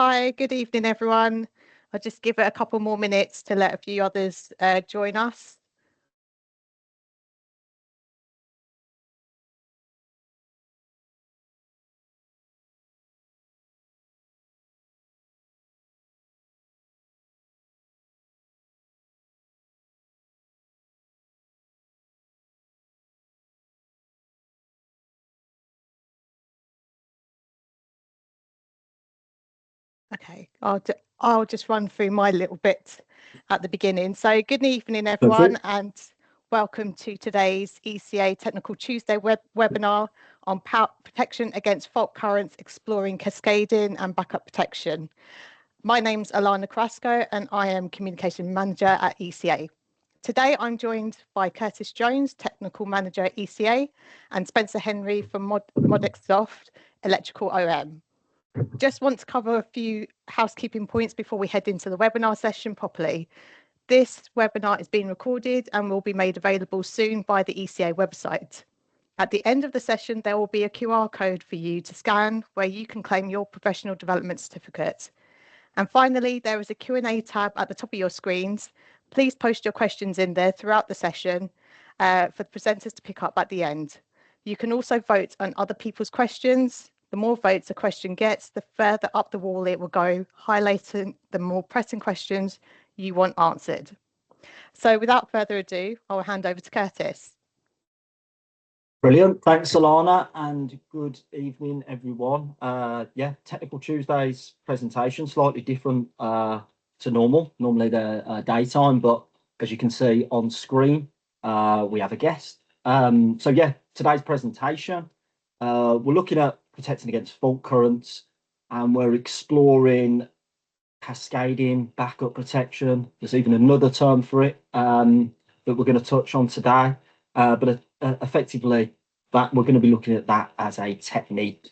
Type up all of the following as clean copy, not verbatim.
Hi, good evening, everyone. I'll just give it a couple more minutes to let a few others join us. Okay, I'll just run through my little bit at the beginning. So good evening, everyone, and welcome to today's ECA Technical Tuesday webinar on power protection against fault currents, exploring cascading and backup protection. My name's Alana Carrasco, and I am Communication Manager at ECA. Today, I'm joined by Curtis Jones, Technical Manager at ECA, and Spencer Henry from Modecsoft, ElectricalOM. Just want to cover a few housekeeping points before we head into the webinar session properly. This webinar is being recorded and will be made available soon by the ECA website. At the end of the session, there will be a QR code for you to scan where you can claim your professional development certificate. And finally, there is a Q&A tab at the top of your screens. Please post your questions in there throughout the session for the presenters to pick up at the end. You can also vote on other people's questions. The more votes a question gets, the further up the wall it will go, highlighting the more pressing questions you want answered. So without further ado, I'll hand over to Curtis. Brilliant. Thanks, Alana, and good evening, everyone. Yeah, Technical Tuesday's presentation, slightly different to normal. Normally they're daytime, but as you can see on screen, we have a guest. So yeah, today's presentation, we're looking at protecting against fault currents, and we're exploring cascading, backup protection. There's even another term for it that we're going to touch on today, but effectively that we're going to be looking at that as a technique.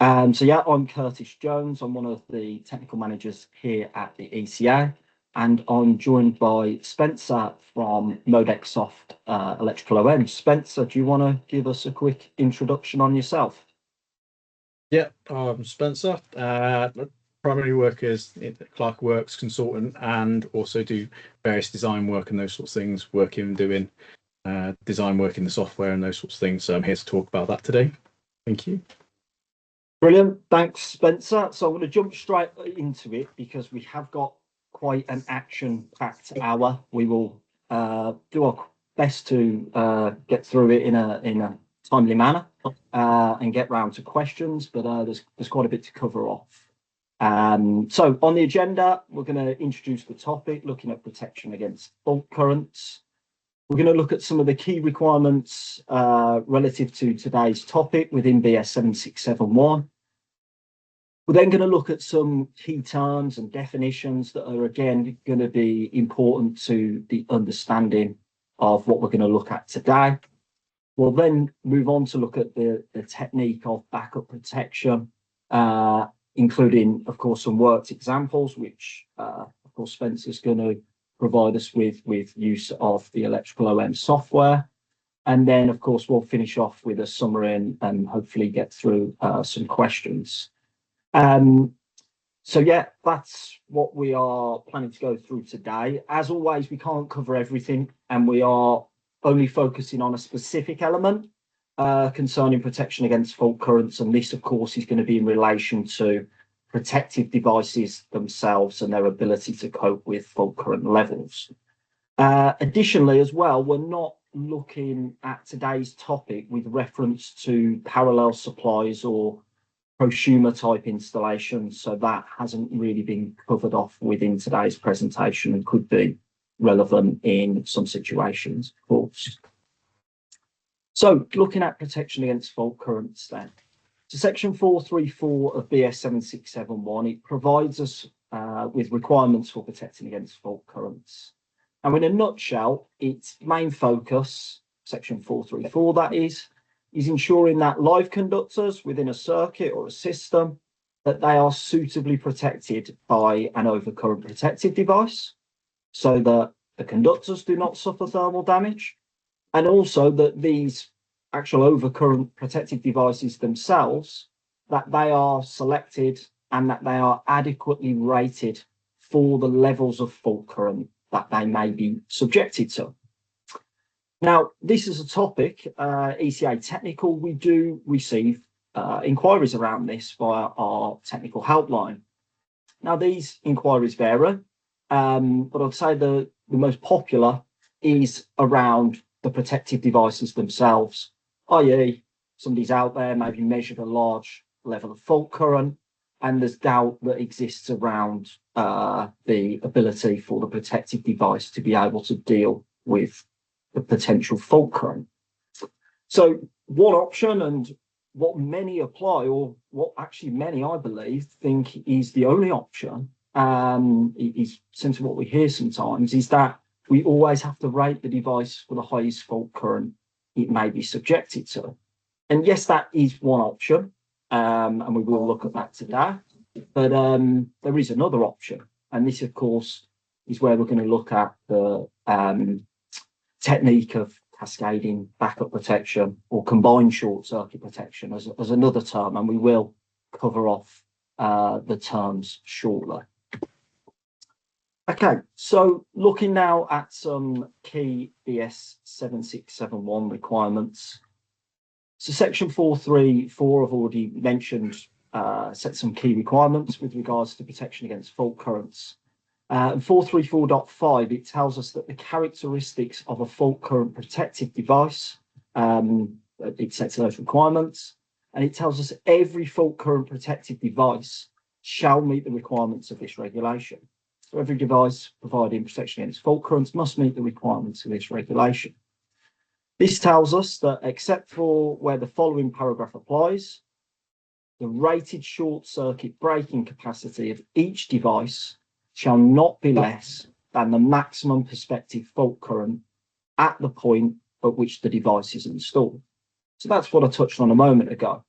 So yeah, I'm Curtis Jones. I'm one of the technical managers here at the ECA, and I'm joined by Spencer from Modecsoft ElectricalOM. Spencer, do you want to give us a quick introduction on yourself? Yeah, I'm Spencer. Primarily work as ClerkWorks consultant and also do various design work and those sorts of things, doing design work in the software and those sorts of things. So I'm here to talk about that today. Thank you. Brilliant. Thanks, Spencer. So I'm going to jump straight into it because we have got quite an action-packed hour. We will do our best to get through it in a timely manner and get round to questions, but there's quite a bit to cover off. So on the agenda, we're going to introduce the topic, looking at protection against fault currents. We're going to look at some of the key requirements relative to today's topic within BS 7671. We're then going to look at some key terms and definitions that are, again, going to be important to the understanding of what we're going to look at today. We'll then move on to look at the technique of backup protection, including, of course, some worked examples, which, of course, Spencer's going to provide us with use of the ElectricalOM software. And then, of course, we'll finish off with a summary and hopefully get through some questions. So yeah, that's what we are planning to go through today. As always, we can't cover everything, and we are only focusing on a specific element concerning protection against fault currents. And this, of course, is going to be in relation to protective devices themselves and their ability to cope with fault current levels. Additionally, as well, we're not looking at today's topic with reference to parallel supplies or prosumer type installations, so that hasn't really been covered off within today's presentation and could be relevant in some situations, of course. So looking at protection against fault currents then. So section 434 of BS 7671, it provides us with requirements for protecting against fault currents. And in a nutshell, its main focus, section 434 that is ensuring that live conductors within a circuit or a system, that they are suitably protected by an overcurrent protective device, so that the conductors do not suffer thermal damage, and also that these actual overcurrent protective devices themselves, that they are selected and that they are adequately rated for the levels of fault current that they may be subjected to. Now, this is a topic, ECA technical, we do receive inquiries around this via our technical helpline. Now, these inquiries vary, but I'd say the most popular is around the protective devices themselves, i.e. somebody's out there, maybe measured a large level of fault current, and there's doubt that exists around the ability for the protective device to be able to deal with the potential fault current. So one option, and what many apply, or what actually many, I believe, think is the only option, is since what we hear sometimes, is that we always have to rate the device for the highest fault current it may be subjected to. And yes, that is one option, and we will look at that today. But there is another option, and this, of course, is where we're going to look at the technique of cascading backup protection, or combined short circuit protection as another term, and we will cover off the terms shortly. Okay, so looking now at some key BS 7671 requirements. So section 434, I've already mentioned, set some key requirements with regards to protection against fault currents. 434.5, it tells us that the characteristics of a fault current protective device, it sets those requirements, and it tells us every fault current protective device shall meet the requirements of this regulation. So every device providing protection against fault currents must meet the requirements of this regulation. This tells us that, except for where the following paragraph applies, the rated short circuit breaking capacity of each device shall not be less than the maximum prospective fault current at the point at which the device is installed. So that's what I touched on a moment ago.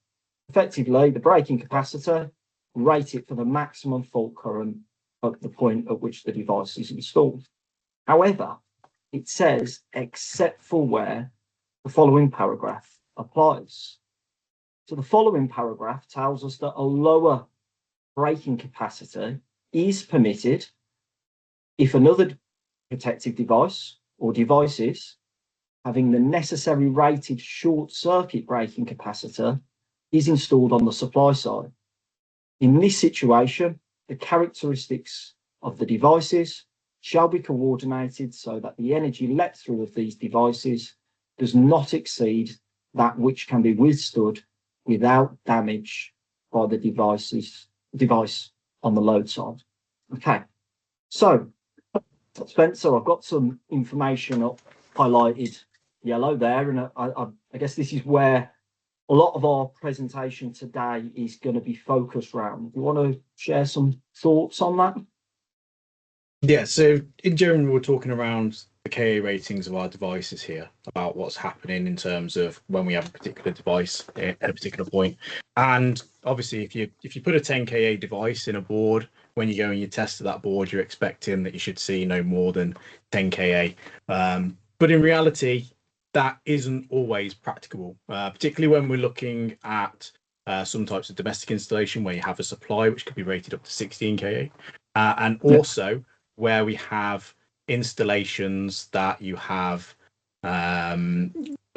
Effectively, the breaking capacitor, rate it for the maximum fault current at the point at which the device is installed. However, it says, except for where the following paragraph applies. So the following paragraph tells us that a lower breaking capacity is permitted if another protective device or devices having the necessary rated short circuit breaking capacitor is installed on the supply side. In this situation, the characteristics of the devices shall be coordinated so that the energy let through of these devices does not exceed that which can be withstood without damage by the device on the load side. Okay, so Spencer, I've got some information up highlighted yellow there, and I guess this is where a lot of our presentation today is going to be focused around. Do you want to share some thoughts on that? Yeah, so in general, we're talking around the KA ratings of our devices here, about what's happening in terms of when we have a particular device at a particular point. And obviously, if you put a 10 KA device in a board, when you go and you test that board, you're expecting that you should see no more than 10 KA. But in reality, that isn't always practicable, particularly when we're looking at some types of domestic installation where you have a supply which could be rated up to 16 KA, and also where we have installations that you have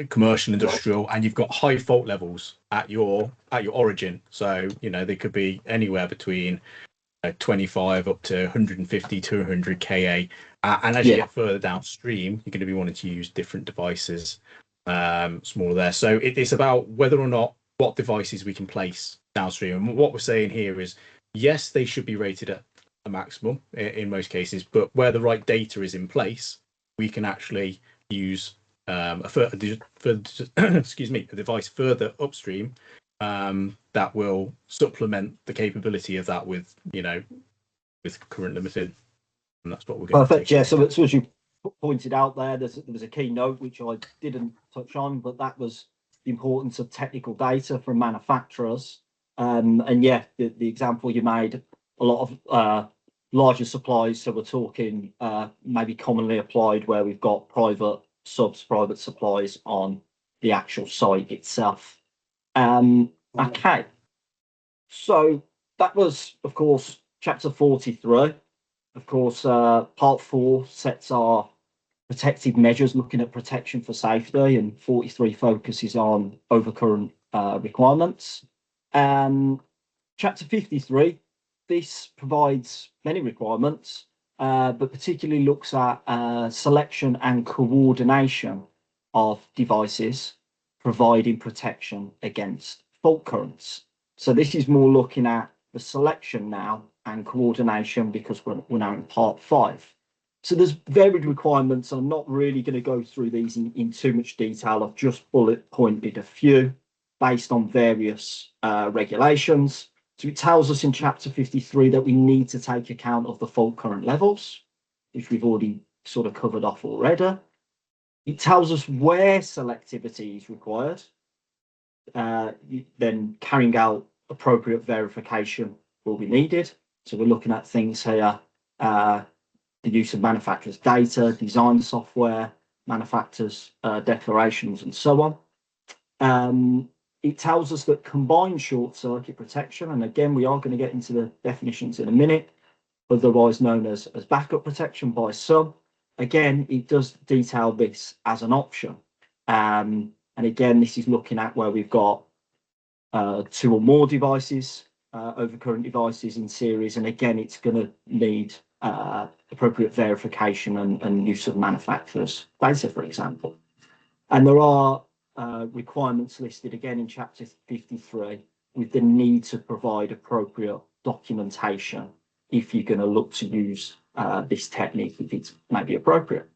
commercial, industrial, and you've got high fault levels at your origin. So they could be anywhere between 25 up to 150, 200 KA. And as you get further downstream, you're going to be wanting to use different devices, smaller there. So it's about whether or not what devices we can place downstream. And what we're saying here is, yes, they should be rated at a maximum in most cases, but where the right data is in place, we can actually use excuse me, a device further upstream that will supplement the capability of that with current limited. And that's what we're going Perfect. to Yeah. So as you pointed out there, there was a key note which I didn't touch on, but that was the importance of technical data from manufacturers. And yeah, the example you made, a lot of larger supplies. So we're talking maybe commonly applied where we've got private supplies on the actual site itself. Okay. So that was, of course, chapter 43. Of course, part 4 sets our protective measures, looking at protection for safety, and 43 focuses on overcurrent requirements. Chapter 53, this provides many requirements, but particularly looks at selection and coordination of devices providing protection against fault currents. So this is more looking at the selection now and coordination, because we're now in part 5. So there's varied requirements. I'm not really going to go through these in too much detail. I've just bullet pointed a few based on various regulations. So it tells us in chapter 53 that we need to take account of the fault current levels, which we've already sort of covered off already. It tells us where selectivity is required. Then carrying out appropriate verification will be needed. So we're looking at things here, the use of manufacturer's data, design software, manufacturer's declarations, and so on. It tells us that combined short circuit protection, and again, we are going to get into the definitions in a minute, otherwise known as backup protection by some. Again, it does detail this as an option. And again, this is looking at where we've got 2 or more devices, overcurrent devices in series. And again, it's going to need appropriate verification and use of manufacturer's data, for example. And there are requirements listed again in chapter 53 with the need to provide appropriate documentation if you're going to look to use this technique, if it's maybe appropriate.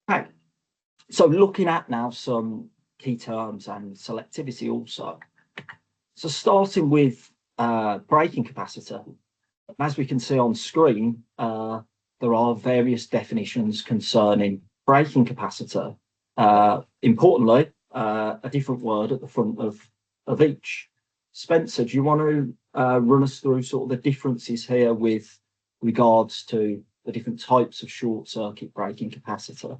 Okay, so looking at now some key terms and selectivity also. So starting with braking capacitor, as we can see on screen, there are various definitions concerning braking capacitor. Importantly, a different word at the front of each. Spencer, do you want to run us through sort of the differences here with regards to the different types of short circuit braking capacitor?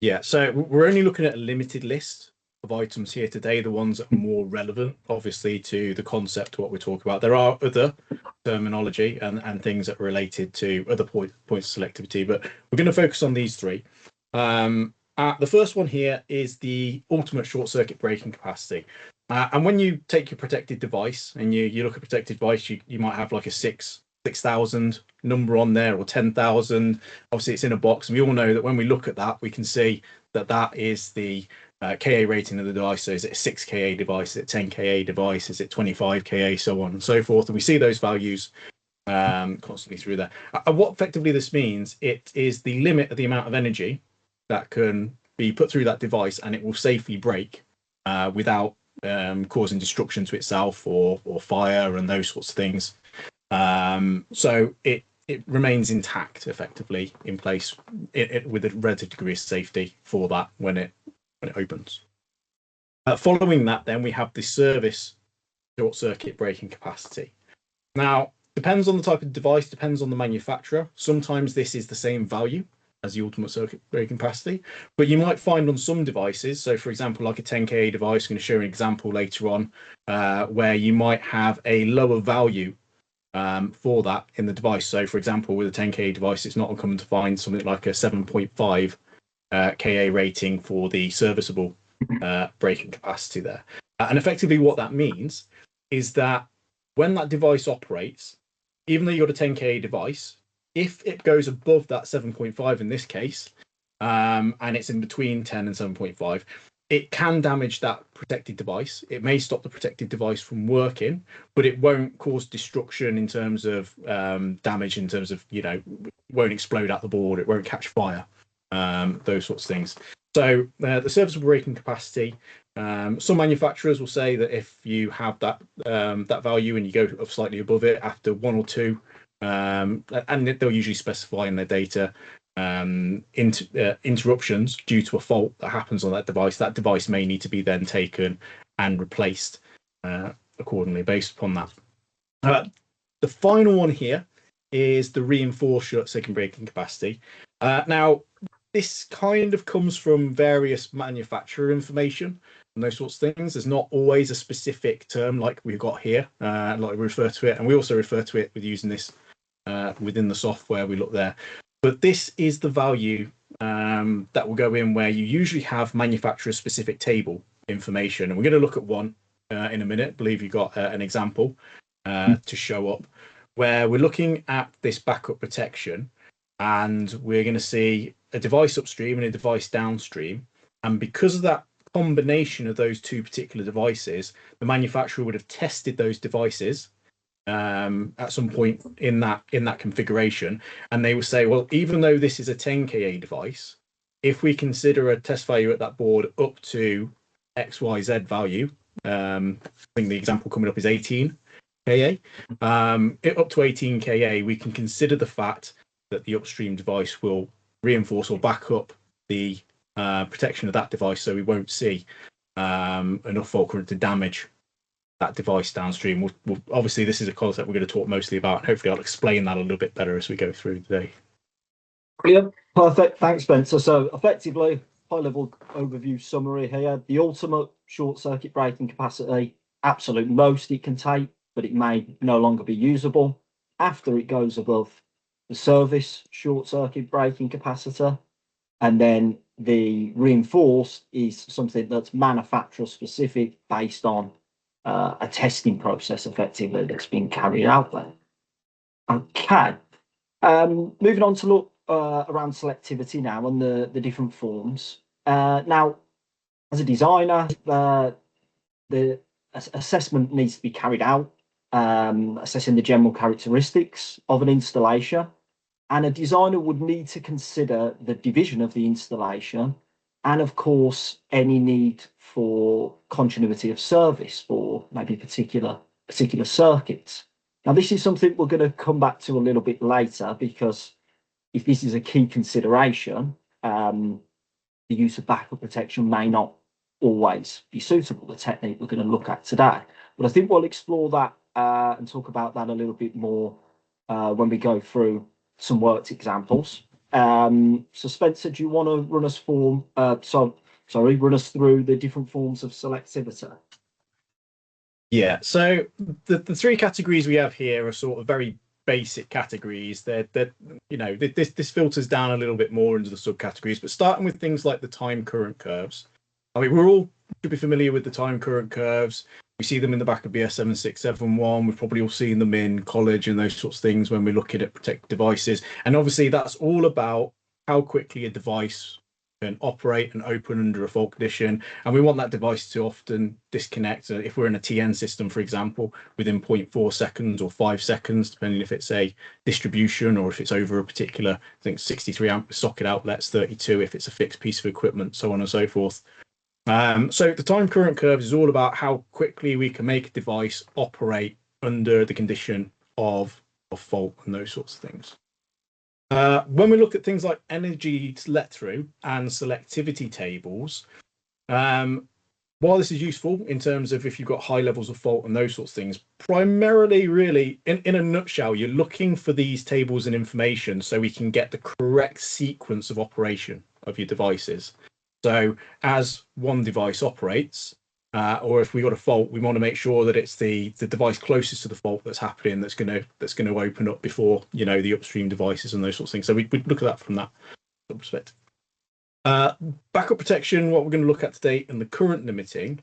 Yeah, so we're only looking at a limited list of items here today, the ones that are more relevant, obviously, to the concept of what we're talking about. There are other terminology and things that are related to other points of selectivity, but we're going to focus on these 3. The first one here is the ultimate short circuit braking capacity. And when you take your protected device and you look at protected device, you might have like a 6,000 number on there, or 10,000. Obviously, it's in a box. And we all know that when we look at that, we can see that that is the Ka rating of the device. So is it a 6 Ka device? Is it a 10 Ka device? Is it 25 Ka? So on and so forth. And we see those values constantly through there. And what effectively this means, it is the limit of the amount of energy that can be put through that device, and it will safely brake without causing destruction to itself or fire and those sorts of things. So it remains intact, effectively in place with a relative degree of safety for that when it opens. Following that, then we have the service short circuit braking capacity. Now, depends on the type of device, depends on the manufacturer. Sometimes this is the same value as the ultimate circuit braking capacity, but you might find on some devices, so for example, like a 10 Ka device, I'm going to show an example later on, where you might have a lower value for that in the device. So for example, with a 10 Ka device, it's not uncommon to find something like a 7.5 Ka rating for the serviceable braking capacity there. And effectively what that means is that when that device operates, even though you've got a 10 Ka device, if it goes above that 7.5 in this case, and it's in between 10 and 7.5, it can damage that protected device. It may stop the protected device from working, but it won't cause destruction in terms of damage, in terms of, won't explode out the board, it won't catch fire, those sorts of things. So the serviceable braking capacity, some manufacturers will say that if you have that value and you go slightly above it after 1 or 2, and they'll usually specify in their data interruptions due to a fault that happens on that device may need to be then taken and replaced accordingly based upon that. The final one here is the reinforced short circuit braking capacity. Now, this kind of comes from various manufacturer information. and those sorts of things. There's not always a specific term like we've got here, like we refer to it, and we also refer to it with using this within the software. We look there, but this is the value that will go in where you usually have manufacturer specific table information, and we're going to look at one in a minute. I believe you got an example to show up where we're looking at this backup protection, and we're going to see a device upstream and a device downstream, and because of that combination of those two particular devices, the manufacturer would have tested those devices at some point in that configuration, and they will say, well, even though this is a 10 kA device, if we consider a test value at that board up to XYZ value, I think the example coming up is 18 kA, up to 18 kA, we can consider the fact that the upstream device will reinforce or back up the protection of that device, so we won't see enough fault current to damage that device downstream. We'll obviously, this is a concept we're going to talk mostly about, and hopefully I'll explain that a little bit better as we go through today. Brilliant, perfect, thanks Spencer. So effectively, high-level overview summary here. The ultimate short-circuit breaking capacity, absolute most it can take, but it may no longer be usable after it goes above the service short-circuit breaking capacitor. And then the reinforced is something that's manufacturer specific based on a testing process effectively that's been carried out there. Okay, moving on to look around selectivity now and the different forms. Now, as a designer, the assessment needs to be carried out, assessing the general characteristics of an installation, and a designer would need to consider the division of the installation and, of course, any need for continuity of service for maybe particular circuits. Now, this is something we're going to come back to a little bit later, because if this is a key consideration, the use of backup protection may not always be suitable, the technique we're going to look at today. But I think we'll explore that and talk about that a little bit more when we go through some worked examples. So Spencer, do you want to run us through the different forms of selectivity? Yeah, so the three categories we have here are sort of very basic categories. They're you know, this filters down a little bit more into the subcategories, but starting with things like the time current curves. I mean, we're all should be familiar with the time current curves. We see them in the back of BS 7671. We've probably all seen them in college and those sorts of things when we're looking at protected devices. And obviously, that's all about how quickly a device can operate and open under a fault condition. And we want that device to often disconnect. If we're in a TN system, for example, within 0.4 seconds or 5 seconds, depending if it's a distribution or if it's over a particular, I think 63 amp socket outlets, 32 if it's a fixed piece of equipment, so on and so forth. So the time current curves is all about how quickly we can make a device operate under the condition of fault and those sorts of things. When we look at things like energy let through and selectivity tables, while this is useful in terms of if you've got high levels of fault and those sorts of things, primarily really in a nutshell, you're looking for these tables and information so we can get the correct sequence of operation of your devices. So as one device operates, or if we got a fault, we want to make sure that it's the device closest to the fault that's happening that's going to open up before, you know, the upstream devices and those sorts of things. So we look at that from that perspective. Backup protection, what we're going to look at today, and the current limiting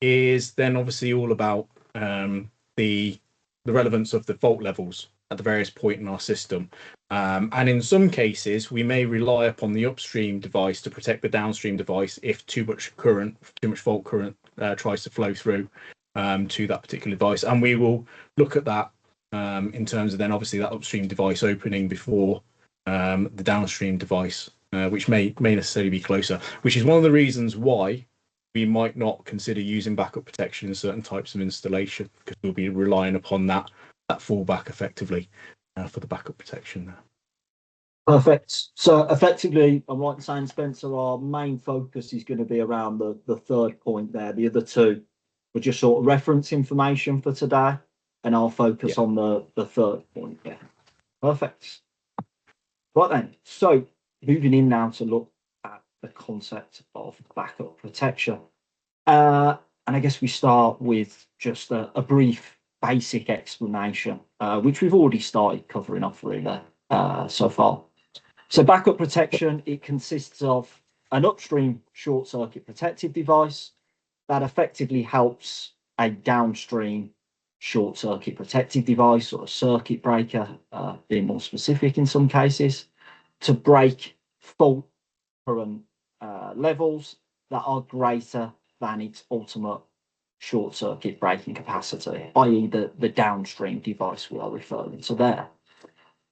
is then obviously all about the relevance of the fault levels at the various point in our system. And in some cases, we may rely upon the upstream device to protect the downstream device if too much fault current tries to flow through to that particular device. And we will look at that in terms of then obviously that upstream device opening before the downstream device, which may necessarily be closer, which is one of the reasons why we might not consider using backup protection in certain types of installation, because we'll be relying upon that fallback effectively for the backup protection there. Perfect. So effectively, I'm right in saying, Spencer, our main focus is going to be around the third point there. The other two were just sort of reference information for today, and I'll focus on the third point. Yeah, perfect. Right then, so moving in now to look at the concept of backup protection. And I guess we start with just a brief basic explanation, which we've already started covering off really so far. So backup protection, it consists of an upstream short circuit protective device that effectively helps a downstream short circuit protective device, or a circuit breaker, being more specific in some cases, to break fault current levels that are greater than its ultimate short circuit breaking capacity, i.e. the downstream device we are referring to there.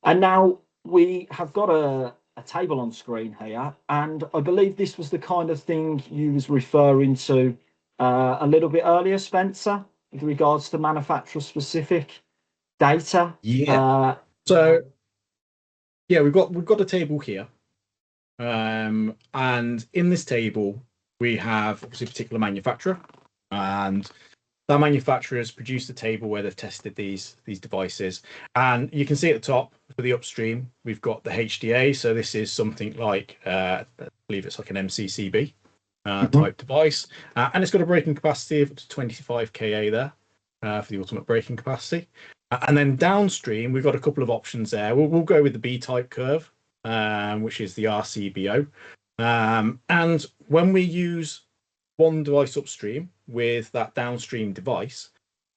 And now we have got a table on screen here, and I believe this was the kind of thing you was referring to a little bit earlier, Spencer, with regards to manufacturer specific data. Yeah. So yeah, we've got a table here. And in this table, we have obviously a particular manufacturer, and that manufacturer has produced a table where they've tested these devices. And you can see at the top for the upstream, we've got the HDA. So this is something like, I believe it's like an MCCB type device. And it's got a braking capacity of up to 25 kA there for the ultimate braking capacity. And then downstream, we've got a couple of options there. We'll go with the B-type curve, which is the RCBO. And when we use one device upstream with that downstream device,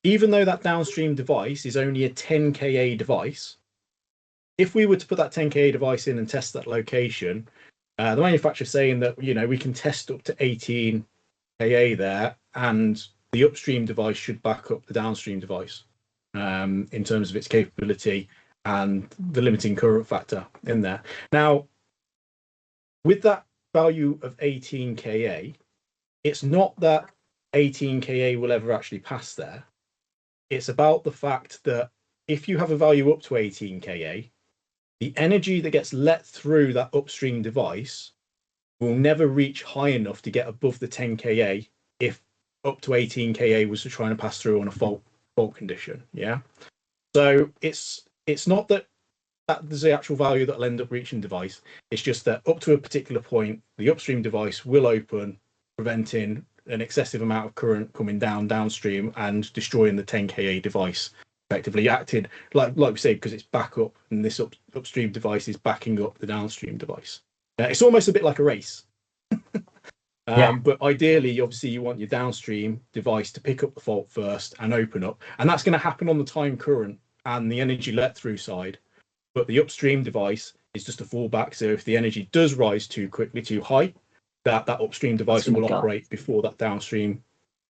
even though that downstream device is only a 10 kA device, if we were to put that 10 kA device in and test that location, the manufacturer is saying that, you know, we can test up to 18 kA there, and the upstream device should back up the downstream device in terms of its capability and the limiting current factor in there. Now, with that value of 18 kA, it's not that 18 kA will ever actually pass there. It's about the fact that if you have a value up to 18 kA, the energy that gets let through that upstream device will never reach high enough to get above the 10 kA if up to 18 kA was trying to pass through on a fault condition. Yeah. So it's not that there's the actual value that'll end up reaching the device. It's just that up to a particular point, the upstream device will open, preventing an excessive amount of current coming downstream and destroying the 10 kA device, effectively acted like we say, because it's backup, and this upstream device is backing up the downstream device. It's almost a bit like a race. But ideally, obviously, you want your downstream device to pick up the fault first and open up, and that's going to happen on the time current and the energy let through side. But the upstream device is just a fallback. So if the energy does rise too quickly, too high, that upstream device will operate before that downstream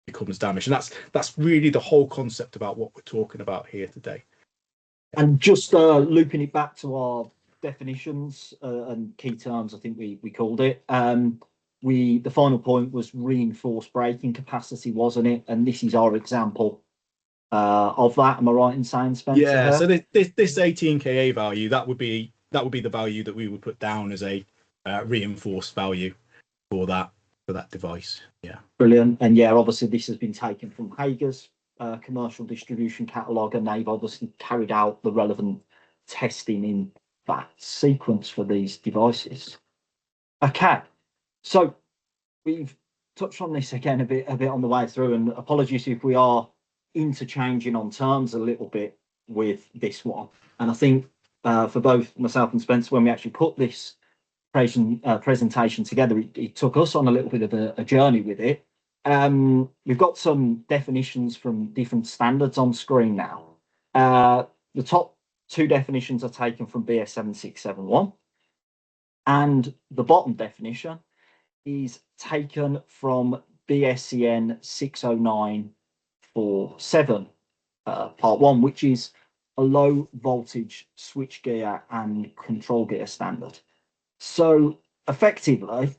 becomes damaged. And that's really the whole concept about what we're talking about here today. And just looping it back to our definitions and key terms, I think we called it. The final point was reinforced braking capacity, wasn't it? And this is our example of that. Am I right in saying, Spencer? Yeah. So this 18 kA value, that would be the value that we would put down as a reinforced value for that device. Yeah. Brilliant. And yeah, obviously this has been taken from Hager's commercial distribution catalogue, and they've obviously carried out the relevant testing in that sequence for these devices. Okay, so we've touched on this again a bit on the way through, and apologies if we are interchanging on terms a little bit with this one. And I think for both myself and Spencer, when we actually put this presentation together, it took us on a little bit of a journey with it. We've got some definitions from different standards on screen now. The top two definitions are taken from BS 7671, and the bottom definition is taken from BSCN 60947, part 1, which is a low voltage switchgear and control gear standard. So effectively,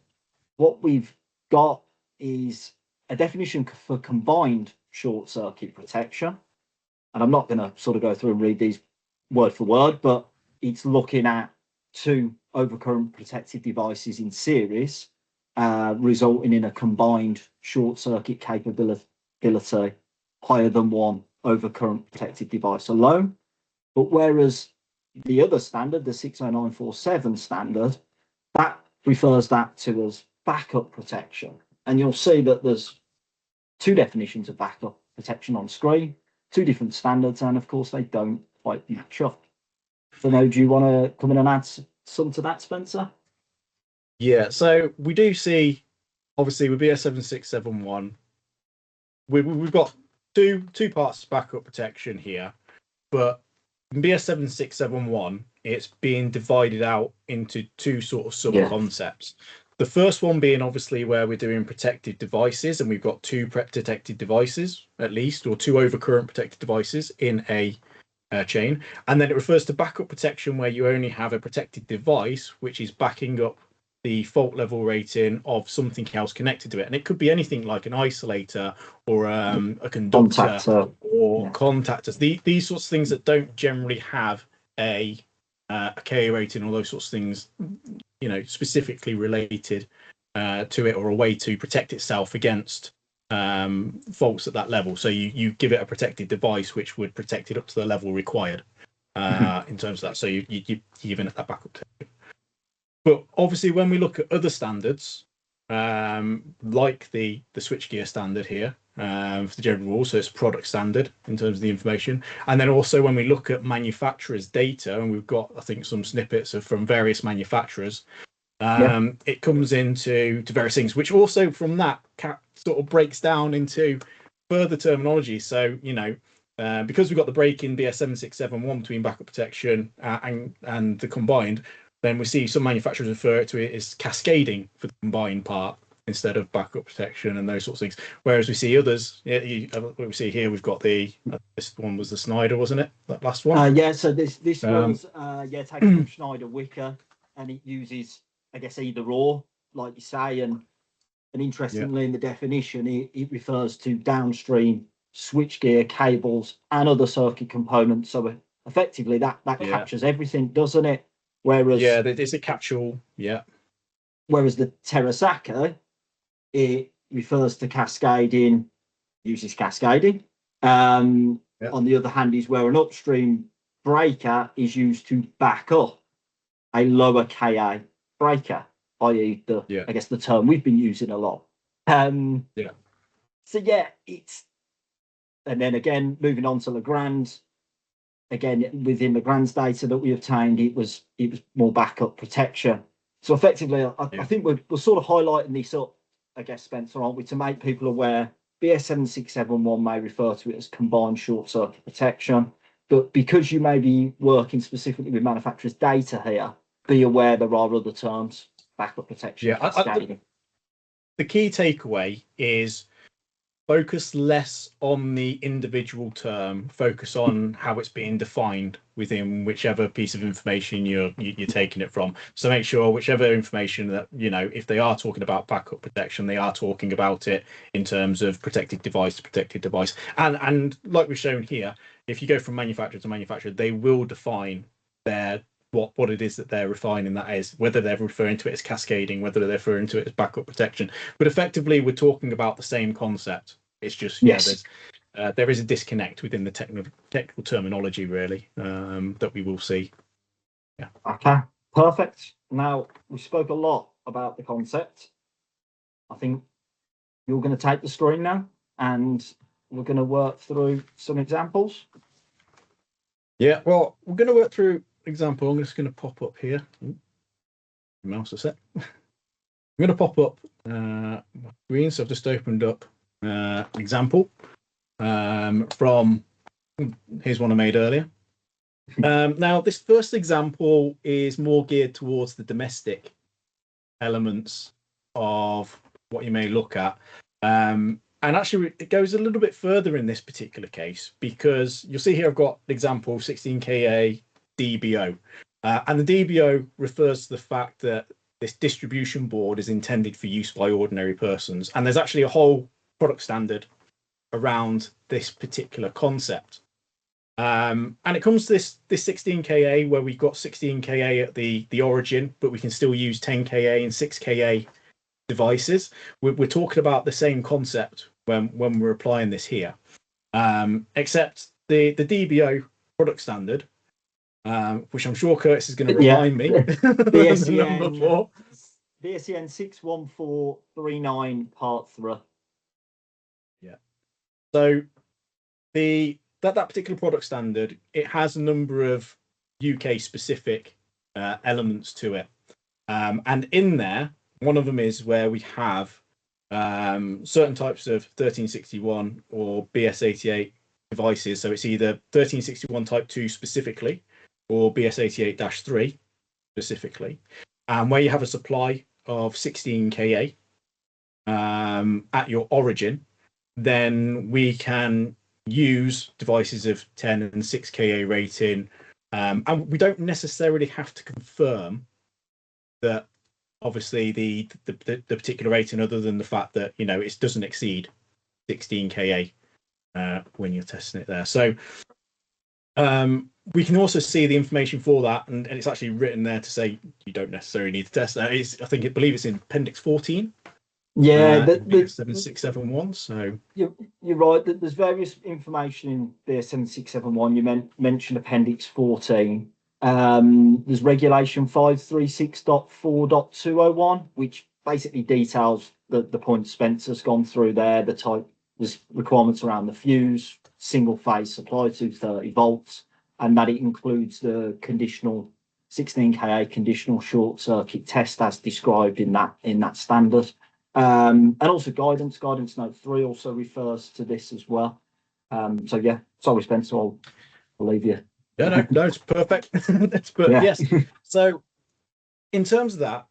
what we've got is a definition for combined short circuit protection. And I'm not going to sort of go through and read these word for word, but it's looking at two overcurrent protective devices in series, resulting in a combined short circuit capability higher than one overcurrent protective device alone. But whereas the other standard, the 60947 standard, that refers that to as backup protection. And you'll see that there's two definitions of backup protection on screen, two different standards, and of course they don't quite match up. So now, do you want to come in and add some to that, Spencer? Yeah, so we do see, obviously, with BS7671, we've got two parts of backup protection here, but in BS7671, it's being divided out into two sort of sub-concepts. The first one being obviously where we're doing protected devices, and we've got two protected devices at least, or two overcurrent protected devices in a chain. And then it refers to backup protection where you only have a protected device which is backing up the fault level rating of something else connected to it. And it could be anything like an isolator or a conductor or contactors. These sorts of things that don't generally have a KA rating or those sorts of things, you know, specifically related to it, or a way to protect itself against faults at that level. So you give it a protected device which would protect it up to the level required in terms of that. So you're giving it that backup protection. But obviously, when we look at other standards, like the switchgear standard here for the general rule, so it's a product standard in terms of the information. And then also when we look at manufacturers' data, and we've got, I think, some snippets from various manufacturers, it comes into various things, which also from that sort of breaks down into further terminology. So, you know, because we've got the break in BS7671 between backup protection and the combined, then we see some manufacturers refer to it as cascading for the combined part instead of backup protection and those sorts of things. Whereas we see others, what we see here, we've got this one was the Snyder, wasn't it? That last one? Yeah, so this was taken from Schneider Wicker, and it uses, I guess, either or, like you say, and interestingly in the definition, it refers to downstream switchgear, cables, and other circuit components. So effectively that captures everything, doesn't it? Whereas it's a catch-all. Whereas the Terasaka, it refers to cascading, uses cascading. On the other hand, is where an upstream breaker is used to back up a lower KA breaker, i.e. I guess the term we've been using a lot. So it's, and then again, moving on to Legrand. Again, within Legrand's data that we obtained, it was more backup protection. So effectively, I think we're sort of highlighting this up, I guess, Spencer, aren't we, to make people aware BS7671 may refer to it as combined short circuit protection, but because you may be working specifically with manufacturers' data here, be aware there are other terms, backup protection. The key takeaway is focus less on the individual term, focus on how it's being defined within whichever piece of information you're taking it from. So make sure whichever information that, you know, if they are talking about backup protection, they are talking about it in terms of protected device to protected device. And like we've shown here, if you go from manufacturer to manufacturer, they will define their what it is that they're refining that is, whether they're referring to it as cascading, whether they're referring to it as backup protection. But effectively, we're talking about the same concept. It's just, there is a disconnect within the technical terminology, really, that we will see. Okay, perfect. Now, we spoke a lot about the concept. I think you're going to take the screen now, and we're going to work through some examples. Yeah, well, we're going to work through example. I'm just going to pop up here. Mouse a sec. I'm going to pop up my screen. So I've just opened up example from, here's one I made earlier. Now, this first example is more geared towards the domestic elements of what you may look at. And actually, it goes a little bit further in this particular case, because you'll see here I've got example 16KA DBO. And the DBO refers to the fact that this distribution board is intended for use by ordinary persons. And there's actually a whole product standard around this particular concept. And it comes to this 16KA, where we've got 16KA at the origin, but we can still use 10KA and 6KA devices. We're talking about the same concept when we're applying this here, except the DBO product standard, which I'm sure Curtis is going to remind me. BSEN, number 4. BSEN 61439 part 3. Yeah. So that particular product standard, it has a number of UK specific elements to it, and in there, one of them is where we have certain types of 1361 or BS88 devices. So it's either 1361 Type 2 specifically or BS88-3 specifically, where you have a supply of 16 kA at your origin, then we can use devices of 10 and 6 kA rating, and we don't necessarily have to confirm that obviously the particular rating, other than the fact that it doesn't exceed 16 kA when you're testing it there. So we can also see the information for that, and it's actually written there to say you don't necessarily need to test that. I believe it's in Appendix 14. Yeah, the 7671. So you're right. That there's various information in the 7671. You mentioned Appendix 14. There's Regulation 536.4.201, which basically details the point Spencer's gone through there. There's requirements around the fuse, single phase supply to 30 volts, and that it includes the conditional 16 kA conditional short circuit test as described in that standard. And also guidance note 3 also refers to this as well. So yeah, sorry Spencer, I'll leave you. Yeah, no, it's perfect. Yeah. Yes. So in terms of that,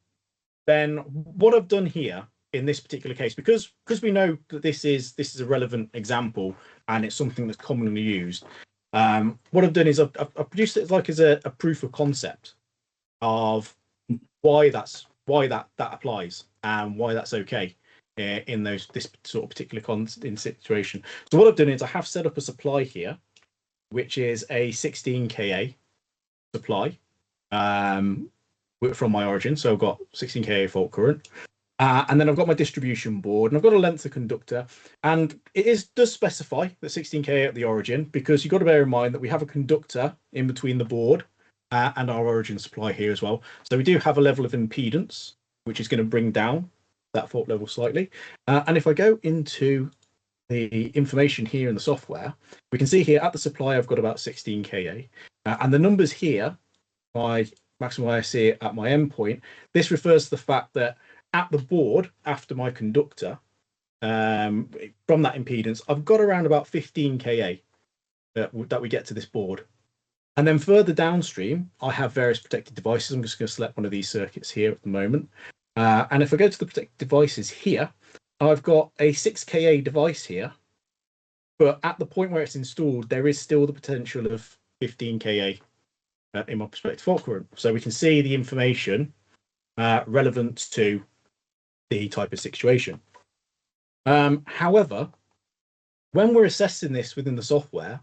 then what I've done here in this particular case, because we know that this is a relevant example and it's something that's commonly used, what I've done is I've produced it as a proof of concept of why that applies and why that's okay in this sort of particular situation. So what I've done is I have set up a supply here, which is a 16 kA supply from my origin. So I've got 16 kA fault current, and then I've got my distribution board, and I've got a length of conductor, and it does specify the 16 kA at the origin, because you've got to bear in mind that we have a conductor in between the board and our origin supply here as well. So we do have a level of impedance, which is going to bring down that fault level slightly. And if I go into the information here in the software, we can see here at the supply I've got about 16 kA, and the numbers here, my maximum ISC at my endpoint, this refers to the fact that at the board after my conductor, from that impedance, I've got around about 15 kA that we get to this board. And then further downstream, I have various protected devices. I'm just going to select one of these circuits here at the moment. And if I go to the protected devices here, I've got a 6 kA device here, but at the point where it's installed, there is still the potential of 15 kA in my prospective fault current. So we can see the information relevant to the type of situation. However, when we're assessing this within the software,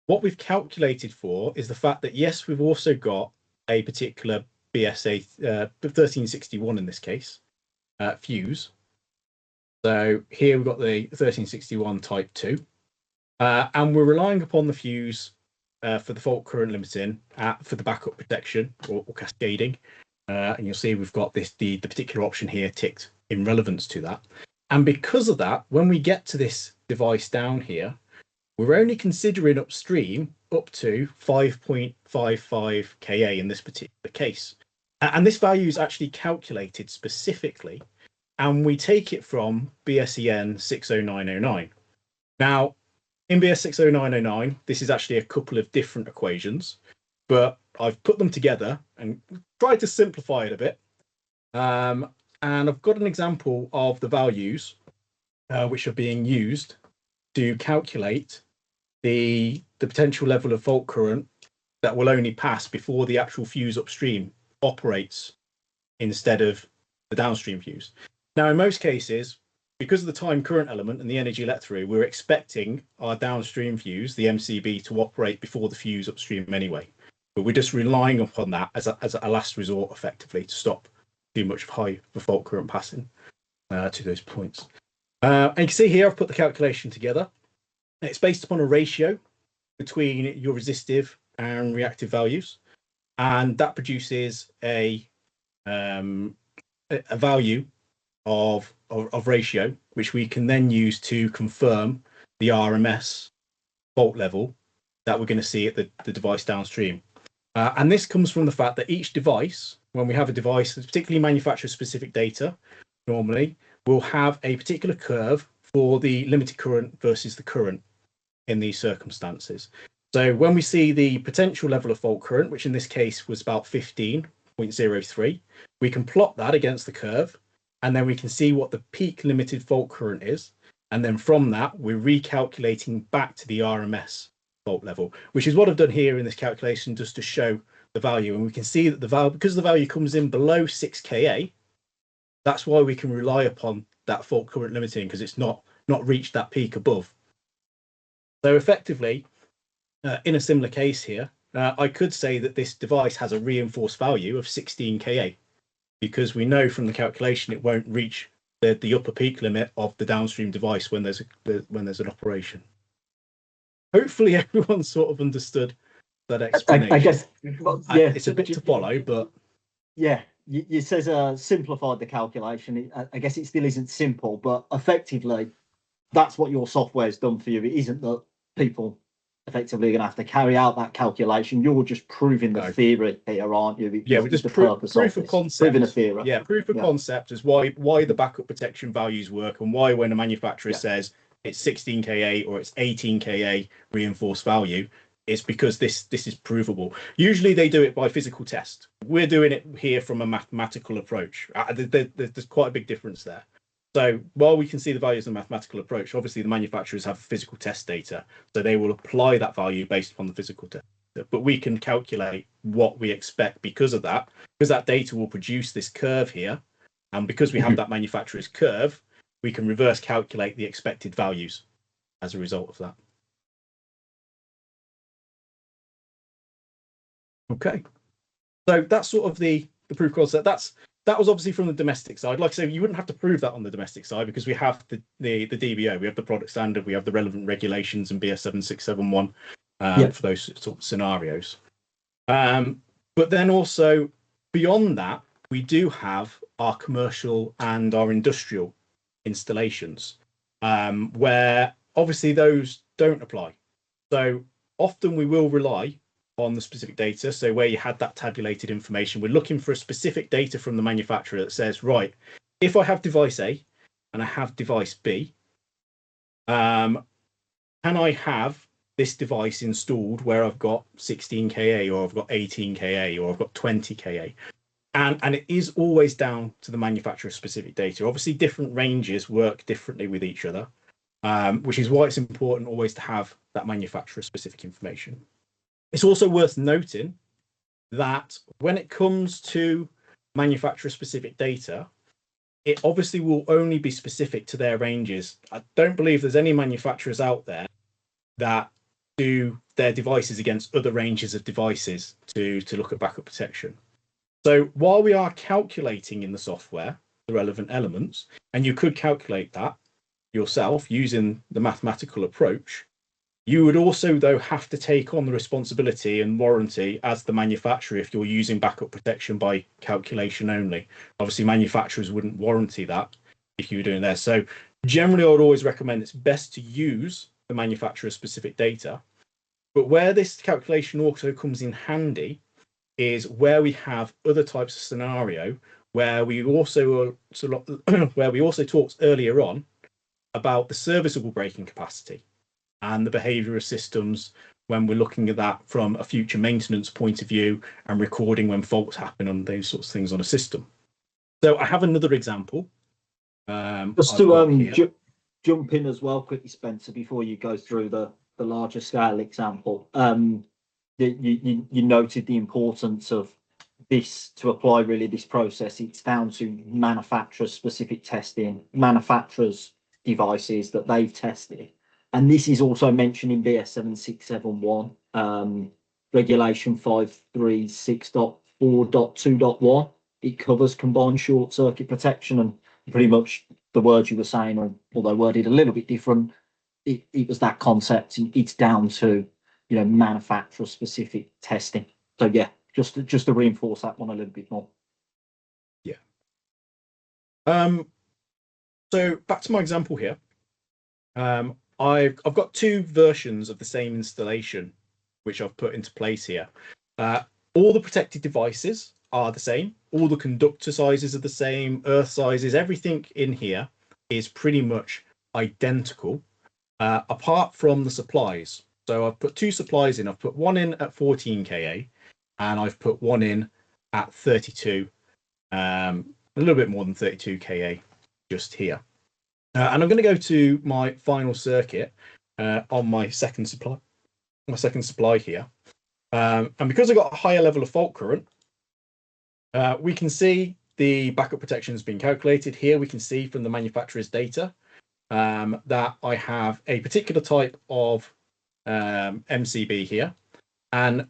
what we've calculated for is the fact that, yes, we've also got a particular BSA 1361 in this case, fuse. So here we've got the 1361 Type 2, and we're relying upon the fuse for the fault current limiting for the backup protection or cascading. And you'll see we've got the particular option here ticked in relevance to that. And because of that, when we get to this device down here, we're only considering upstream up to 5.55 kA in this particular case. And this value is actually calculated specifically, and we take it from BSEN 60909. Now, in BS 60909, this is actually a couple of different equations, but I've put them together and tried to simplify it a bit. And I've got an example of the values which are being used to calculate the potential level of fault current that will only pass before the actual fuse upstream operates instead of the downstream fuse. Now, in most cases, because of the time current element and the energy let through, we're expecting our downstream fuse, the MCB, to operate before the fuse upstream anyway. But we're just relying upon that as a last resort, effectively, to stop too much high fault current passing to those points. And you can see here I've put the calculation together. It's based upon a ratio between your resistive and reactive values, and that produces a value of ratio, which we can then use to confirm the RMS fault level that we're going to see at the device downstream. And this comes from the fact that each device, when we have a device, particularly manufacturer-specific data, normally, will have a particular curve for the limited current versus the current in these circumstances. So when we see the potential level of fault current, which in this case was about 15.03, we can plot that against the curve, and then we can see what the peak limited fault current is. And then from that, we're recalculating back to the RMS fault level, which is what I've done here in this calculation, just to show the value. And we can see that the value, because the value comes in below 6 kA, that's why we can rely upon that fault current limiting, because it's not reached that peak above. So effectively, in a similar case here, I could say that this device has a reinforced value of 16 kA, because we know from the calculation it won't reach the upper peak limit of the downstream device when there's an operation. Hopefully everyone sort of understood that explanation. I guess, yeah, it's a bit to follow, but yeah, you says simplified the calculation. I guess it still isn't simple, but effectively, that's what your software's done for you. It isn't that people effectively are going to have to carry out that calculation. You're just proving the theory here, aren't you? Yeah, we're just proof of concept. Proving a theory. Yeah, proof of concept is why the backup protection values work, and why when a manufacturer says it's 16 kA or it's 18 kA reinforced value, it's because this is provable. Usually they do it by physical test. We're doing it here from a mathematical approach. There's quite a big difference there. So while we can see the values of the mathematical approach, obviously the manufacturers have physical test data, so they will apply that value based upon the physical test. But we can calculate what we expect because of that, because that data will produce this curve here, and because we have that manufacturer's curve, we can reverse calculate the expected values as a result of that. Okay, so that's sort of the proof of concept. That was obviously from the domestic side. Like I say, you wouldn't have to prove that on the domestic side, because we have the DBO, we have the product standard, we have the relevant regulations and BS 7671 for those sort of scenarios. But then also beyond that, we do have our commercial and our industrial installations, where obviously those don't apply. So often we will rely on the specific data. So where you had that tabulated information, we're looking for a specific data from the manufacturer that says, right, if I have device A and I have device B, can I have this device installed where I've got 16 kA or I've got 18 kA or I've got 20 kA? And it is always down to the manufacturer specific data. Obviously different ranges work differently with each other, which is why it's important always to have that manufacturer specific information. It's also worth noting that when it comes to manufacturer-specific data, it obviously will only be specific to their ranges. I don't believe there's any manufacturers out there that do their devices against other ranges of devices to look at backup protection. So while we are calculating in the software the relevant elements, and you could calculate that yourself using the mathematical approach, you would also, though, have to take on the responsibility and warranty as the manufacturer if you're using backup protection by calculation only. Obviously, manufacturers wouldn't warranty that if you were doing that. So generally, I would always recommend it's best to use the manufacturer-specific data. But where this calculation also comes in handy is where we have other types of scenario where we also talked earlier on about the serviceable breaking capacity and the behavior of systems when we're looking at that from a future maintenance point of view and recording when faults happen on those sorts of things on a system. So I have another example. Just to jump in as well quickly, Spencer, before you go through the larger scale example. You noted the importance of this to apply really this process. It's down to manufacturer specific testing, manufacturers' devices that they've tested. And this is also mentioned in BS 7671, regulation 536.4.2.1. It covers combined short circuit protection, and pretty much the words you were saying, although worded a little bit different, it was that concept. It's down to, you know, manufacturer specific testing. So yeah, just to reinforce that one a little bit more. Yeah. So back to my example here. I've got two versions of the same installation, which I've put into place here. All the protected devices are the same. All the conductor sizes are the same. Earth sizes, everything in here is pretty much identical, apart from the supplies. So I've put two supplies in. I've put one in at 14 kA, and I've put one in at 32, a little bit more than 32 kA just here. And I'm going to go to my final circuit on my second supply here. And because I've got a higher level of fault current, we can see the backup protection has been calculated. Here we can see from the manufacturer's data that I have a particular type of MCB here. And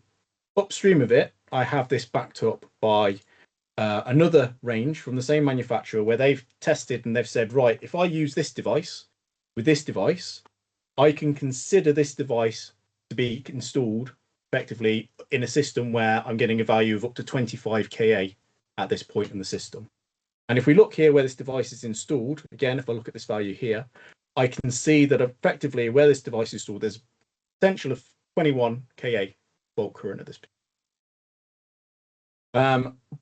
upstream of it, I have this backed up by another range from the same manufacturer where they've tested and they've said, right, if I use this device with this device, I can consider this device to be installed effectively in a system where I'm getting a value of up to 25 kA at this point in the system. And if we look here where this device is installed, again, if I look at this value here, I can see that effectively where this device is installed, there's potential of 21 kA fault current at this point.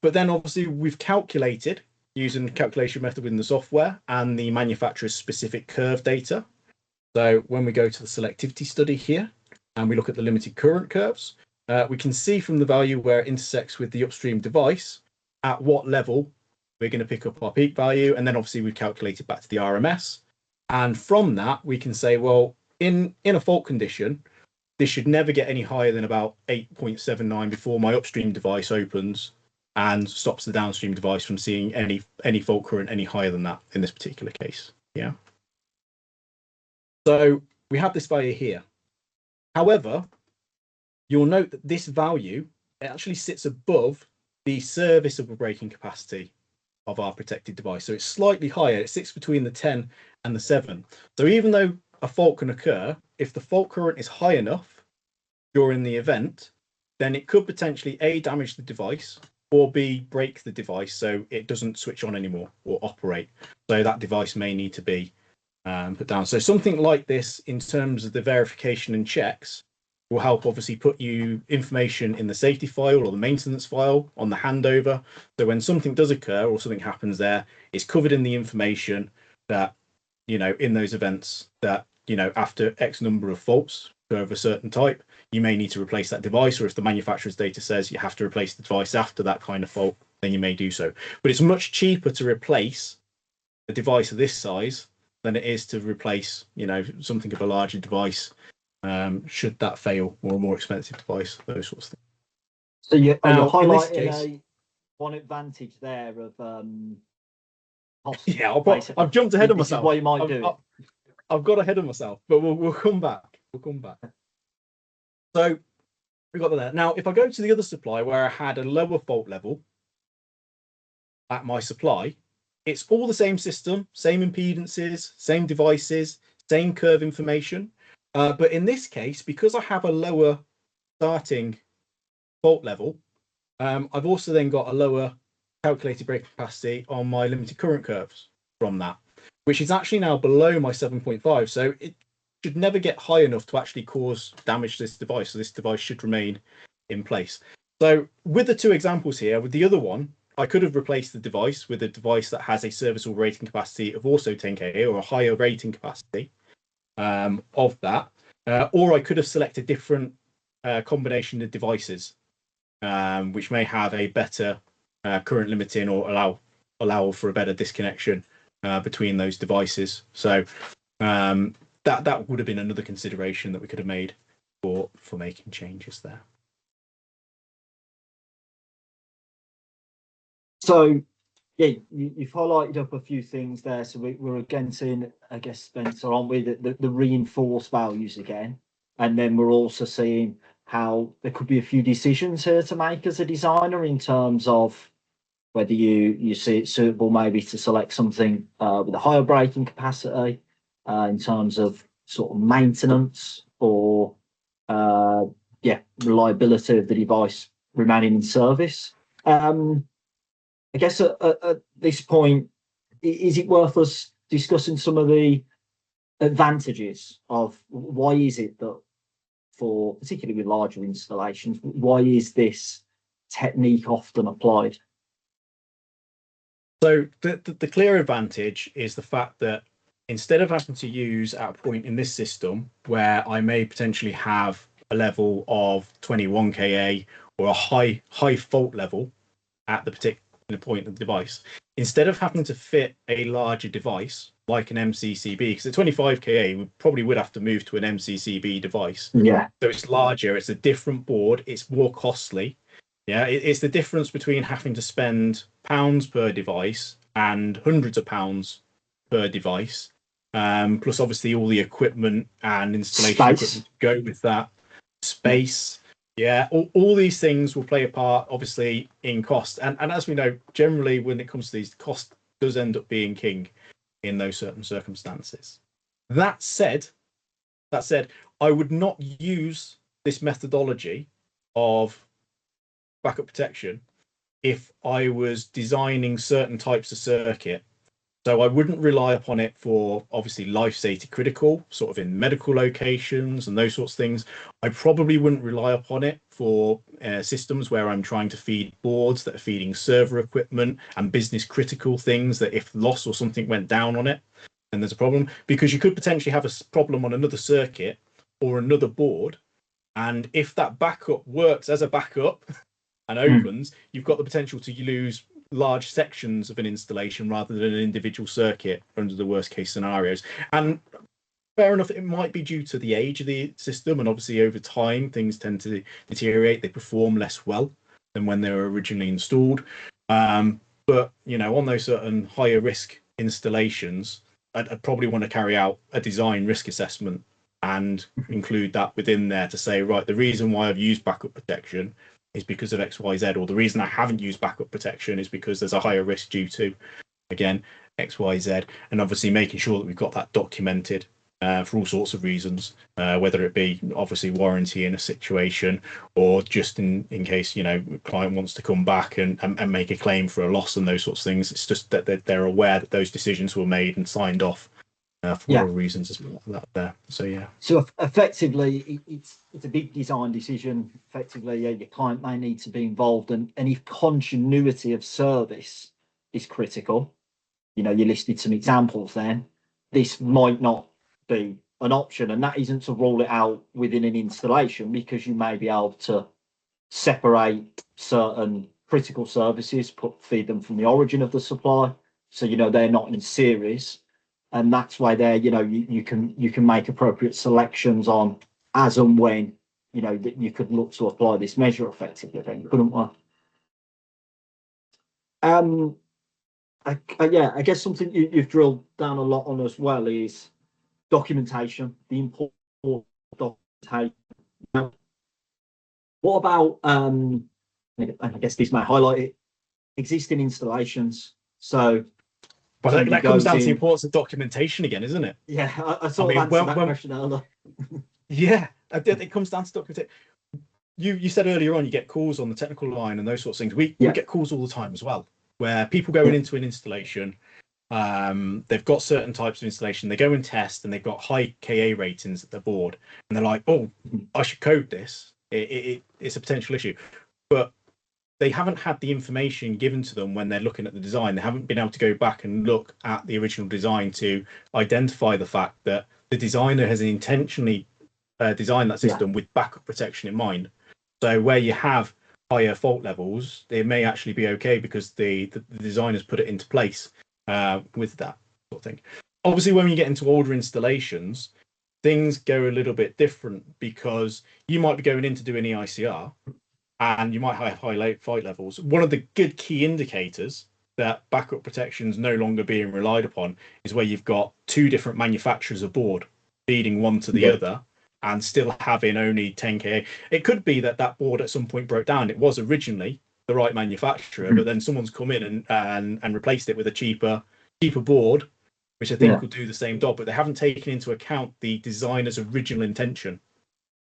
But then obviously we've calculated using the calculation method within the software and the manufacturer's specific curve data. So when we go to the selectivity study here and we look at the limited current curves, we can see from the value where it intersects with the upstream device at what level we're going to pick up our peak value. And then obviously we've calculated back to the RMS. And from that, we can say, well, in a fault condition, this should never get any higher than about 8.79 before my upstream device opens and stops the downstream device from seeing any fault current any higher than that in this particular case. Yeah. So we have this value here. However, you'll note that this value actually sits above the serviceable braking capacity of our protected device. So it's slightly higher. It sits between the 10 and the 7. So even though a fault can occur, if the fault current is high enough during the event, then it could potentially A, damage the device, or B, break the device so it doesn't switch on anymore or operate. So that device may need to be put down. So something like this in terms of the verification and checks will help obviously put you information in the safety file or the maintenance file on the handover. So when something does occur or something happens there, it's covered in the information that, you know, in those events that, you know, after X number of faults of a certain type, you may need to replace that device, or if the manufacturer's data says you have to replace the device after that kind of fault, then you may do so. But it's much cheaper to replace a device of this size than it is to replace, you know, something of a larger device should that fail, or a more expensive device, those sorts of things. So you're highlighting case, one advantage there of cost. Yeah, I've jumped ahead of myself. This is why you might do it. I've got ahead of myself, but we'll come back. We'll come back. So we got that. Now, if I go to the other supply where I had a lower fault level at my supply, it's all the same system, same impedances, same devices, same curve information. But in this case, because I have a lower starting fault level, I've also then got a lower calculated braking capacity on my limited current curves from that, which is actually now below my 7.5. So it should never get high enough to actually cause damage to this device. So this device should remain in place. So with the two examples here, with the other one, I could have replaced the device with a device that has a serviceable rating capacity of also 10 kA or a higher rating capacity of that, or I could have selected different combination of devices, which may have a better current limiting or allow for a better disconnection between those devices. So that would have been another consideration that we could have made for making changes there. So yeah, you've highlighted up a few things there. So we're again seeing, I guess, Spencer, aren't we, the reinforced values again, and then we're also seeing how there could be a few decisions here to make as a designer in terms of whether you see it suitable maybe to select something with a higher braking capacity in terms of sort of maintenance or reliability of the device remaining in service. I guess at this point, is it worth us discussing some of the advantages of why is it that for particularly with larger installations, why is this technique often applied? So the clear advantage is the fact that instead of having to use at a point in this system where I may potentially have a level of 21 kA or a high fault level at the particular point of the device, instead of having to fit a larger device like an MCCB, because at 25 kA we probably would have to move to an MCCB device. Yeah. So it's larger, it's a different board, it's more costly. Yeah, it's the difference between having to spend pounds per device and hundreds of pounds per device. Plus obviously all the equipment and installation equipment go with that. Space. Yeah, all these things will play a part, obviously, in cost. And as we know, generally, when it comes to these, cost does end up being king in those certain circumstances. That said, I would not use this methodology of backup protection if I was designing certain types of circuit. So I wouldn't rely upon it for obviously life safety critical, sort of in medical locations and those sorts of things. I probably wouldn't rely upon it for systems where I'm trying to feed boards that are feeding server equipment and business critical things that if loss or something went down on it, then there's a problem, because you could potentially have a problem on another circuit or another board. And if that backup works as a backup and opens, you've got the potential to lose large sections of an installation rather than an individual circuit under the worst case scenarios. And fair enough, it might be due to the age of the system, and obviously over time things tend to deteriorate, they perform less well than when they were originally installed. But you know, on those certain higher risk installations, I'd probably want to carry out a design risk assessment and include that within there to say, right, the reason why I've used backup protection is because of X, Y, Z, or the reason I haven't used backup protection is because there's a higher risk due to, again, X, Y, Z, and obviously making sure that we've got that documented for all sorts of reasons, whether it be obviously warranty in a situation or just in case, you know, client wants to come back and make a claim for a loss and those sorts of things. It's just that they're aware that those decisions were made and signed off for whatever reasons as well that there. So yeah. So effectively, it's a big design decision. Effectively, your client may need to be involved, and if continuity of service is critical, you know, you listed some examples. Then this might not be an option, and that isn't to rule it out within an installation, because you may be able to separate certain critical services, feed them from the origin of the supply, so you know they're not in series. And that's why there, you know, you can make appropriate selections on as and when, you know, that you could look to apply this measure effectively, then, couldn't we? I guess something you've drilled down a lot on as well is documentation, the important documentation. Now, what about, I guess this may highlight it, existing installations. So, but that comes down to the importance of documentation again, isn't it? Yeah, I sort of answered that question earlier. Yeah, it comes down to documentation. You said earlier on you get calls on the technical line and those sorts of things. We get calls all the time as well, where people going into an installation, they've got certain types of installation, they go and test and they've got high KA ratings at their board, and they're like, oh, I should code this. It's a potential issue. But they haven't had the information given to them when they're looking at the design. They haven't been able to go back and look at the original design to identify the fact that the designer has intentionally designed that system with backup protection in mind. So where you have higher fault levels, it may actually be okay because the designers put it into place with that sort of thing. Obviously, when you get into older installations, things go a little bit different, because you might be going in to do an EICR and you might have high fault levels. One of the good key indicators that backup protection is no longer being relied upon is where you've got two different manufacturers aboard feeding one to the other and still having only 10K. It could be that board at some point broke down. It was originally the right manufacturer, but then someone's come in and replaced it with a cheaper board, which I think will do the same job, but they haven't taken into account the designer's original intention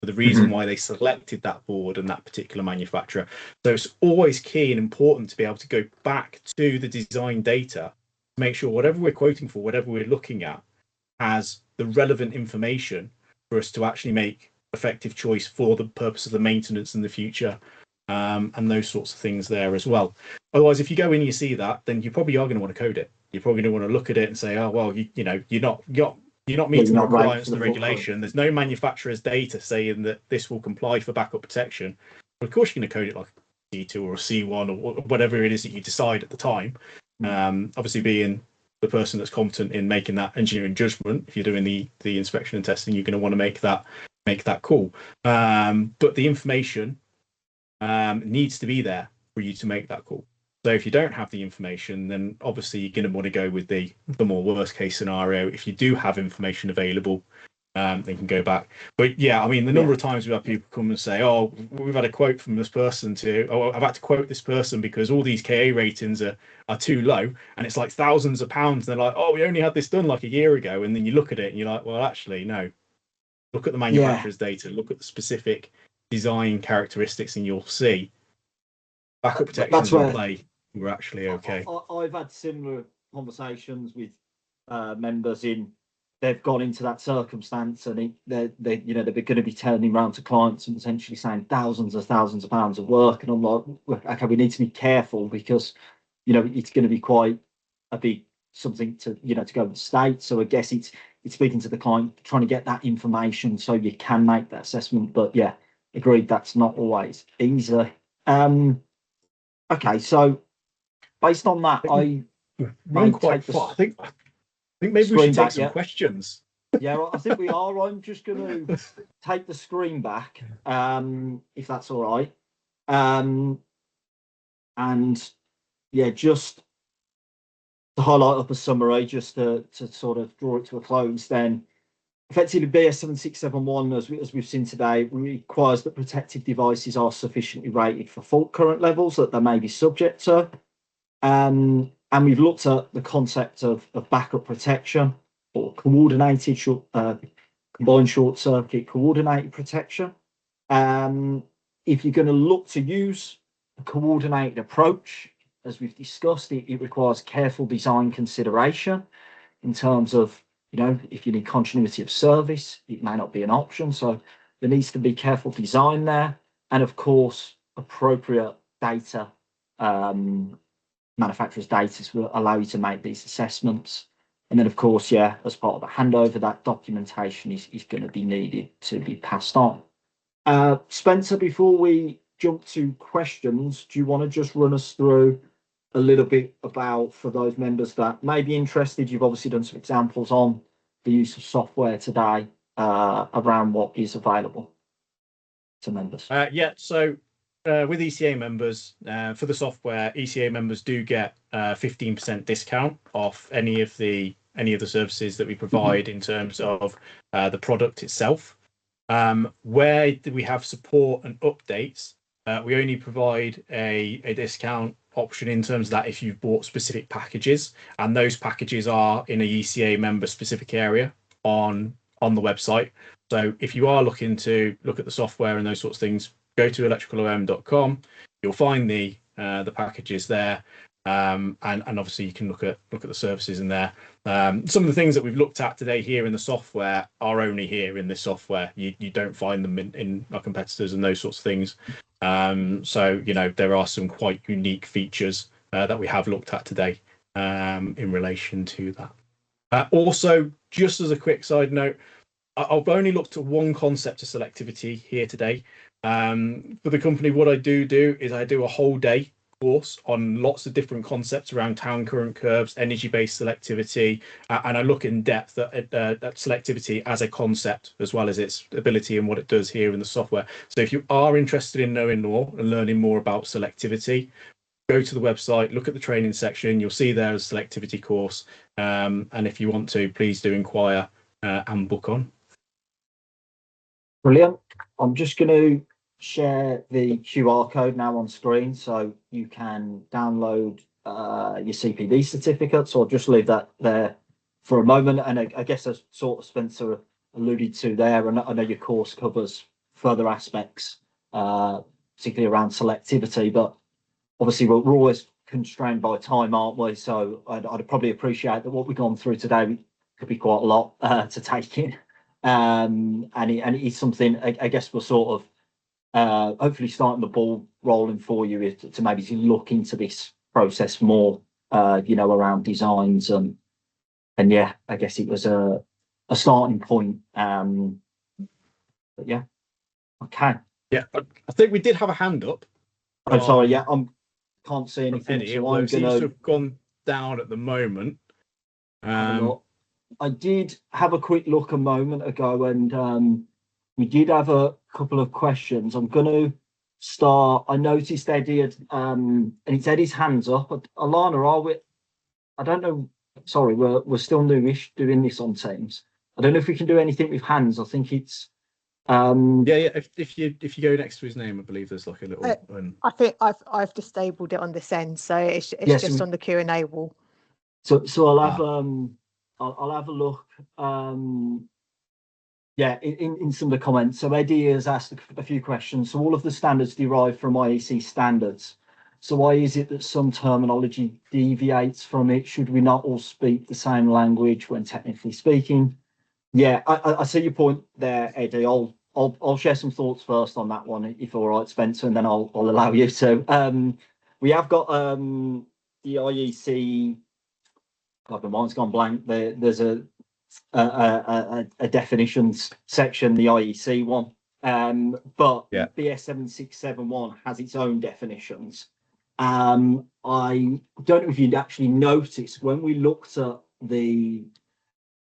for the reason why they selected that board and that particular manufacturer. So it's always key and important to be able to go back to the design data to make sure whatever we're quoting for, whatever we're looking at, has the relevant information for us to actually make effective choice for the purpose of the maintenance in the future, and those sorts of things there as well. Otherwise, if you go in and you see that, then you probably are going to want to code it. You're probably going to want to look at it and say, oh well, you're not meeting the requirements of the regulation. There's no manufacturer's data saying that this will comply for backup protection. But of course, you're going to code it like a C2 or a C1 or whatever it is that you decide at the time. Obviously, being the person that's competent in making that engineering judgment, if you're doing the inspection and testing, you're going to want to make that call. But the information needs to be there for you to make that call. So if you don't have the information, then obviously you're going to want to go with the more worst case scenario. If you do have information available, they can go back. But yeah, I mean, the number of times we've had people come and say, oh, we've had a quote from this person I've had to quote this person because all these KA ratings are too low, and it's like thousands of pounds. They're like, oh, we only had this done like a year ago. And then you look at it and you're like, well, actually, no. Look at the manufacturer's data, look at the specific design characteristics, and you'll see backup protection in play. We're actually okay. I've had similar conversations with members they've gone into that circumstance, and they're going to be turning around to clients and essentially saying thousands of pounds of work, and I'm like, okay, we need to be careful because it's going to be quite a big something to to go and state. So I guess it's speaking to the client, trying to get that information so you can make that assessment. But yeah, agreed, that's not always easy. Okay, so based on that, I may quite far. I think maybe we should take some questions. Yeah, I think we are. I'm just going to take the screen back, if that's all right. And yeah, just to highlight up a summary, just to sort of draw it to a close, then effectively BS 7671, as we've seen today, requires that protective devices are sufficiently rated for fault current levels that they may be subject to. And we've looked at the concept of backup protection, or combined short circuit coordinated protection. If you're going to look to use a coordinated approach, as we've discussed, it requires careful design consideration in terms of, if you need continuity of service, it may not be an option. So there needs to be careful design there. And of course, appropriate data, manufacturer's data will allow you to make these assessments. And then of course, yeah, as part of the handover, that documentation is going to be needed to be passed on. Spencer, before we jump to questions, do you want to just run us through a little bit about, for those members that may be interested, you've obviously done some examples on the use of software today, around what is available to members? Yeah, so with ECA members, for the software, ECA members do get 15% discount off any of the services that we provide in terms of the product itself. Where we have support and updates, we only provide a discount option in terms of that if you've bought specific packages, and those packages are in a ECA member specific area on the website. So if you are looking to look at the software and those sorts of things, go to electricalom.com. You'll find the packages there, and obviously you can look at the services in there. Some of the things that we've looked at today here in the software are only here in this software. You don't find them in our competitors and those sorts of things. So there are some quite unique features that we have looked at today in relation to that. Also, just as a quick side note, I've only looked at one concept of selectivity here today. For the company, what I do is I do a whole day course on lots of different concepts around town current curves, energy-based selectivity, and I look in depth at selectivity as a concept, as well as its ability and what it does here in the software. So if you are interested in knowing more and learning more about selectivity, go to the website, look at the training section. You'll see there a selectivity course, and if you want to, please do inquire and book on. Brilliant. I'm just going to share the QR code now on screen, so you can download your CPD certificates, or just leave that there for a moment. And I guess, as sort of Spencer alluded to there, and I know your course covers further aspects, particularly around selectivity, but obviously we're always constrained by time, aren't we? So I'd probably appreciate that what we've gone through today, could be quite a lot to take in. And it is something I guess we're sort of hopefully starting the ball rolling for you is to maybe look into this process more, around designs and yeah, I guess it was a starting point. But yeah, okay. Yeah, I think we did have a hand up. I'm sorry. Yeah, can't see anything. Eddie, So although I'm it seems to gonna have gone down at the moment. have a look. I did have a quick look a moment ago, and we did have a couple of questions. I'm going to start. I noticed Eddie had, and it's Eddie's hands up. Alana, are we? I don't know. Sorry, we're still newish doing this on Teams. I don't know if we can do anything with hands. I think it's. Yeah. If you go next to his name, I believe there's like a little. I think I've disabled it on this end, so it's Yes, just on the Q&A wall. So I'll have I'll have a look. Yeah, in some of the comments. So Eddie has asked a few questions. So all of the standards derive from IEC standards. So why is it that some terminology deviates from it? Should we not all speak the same language when technically speaking? Yeah, I see your point there, Eddie. I'll share some thoughts first on that one, if all right, Spencer, and then I'll allow you to. We have got the IEC. God, my mind's gone blank. There's a definitions section, the IEC one, but yeah. BS 7671 has its own definitions. I don't know if you'd actually noticed when we looked at the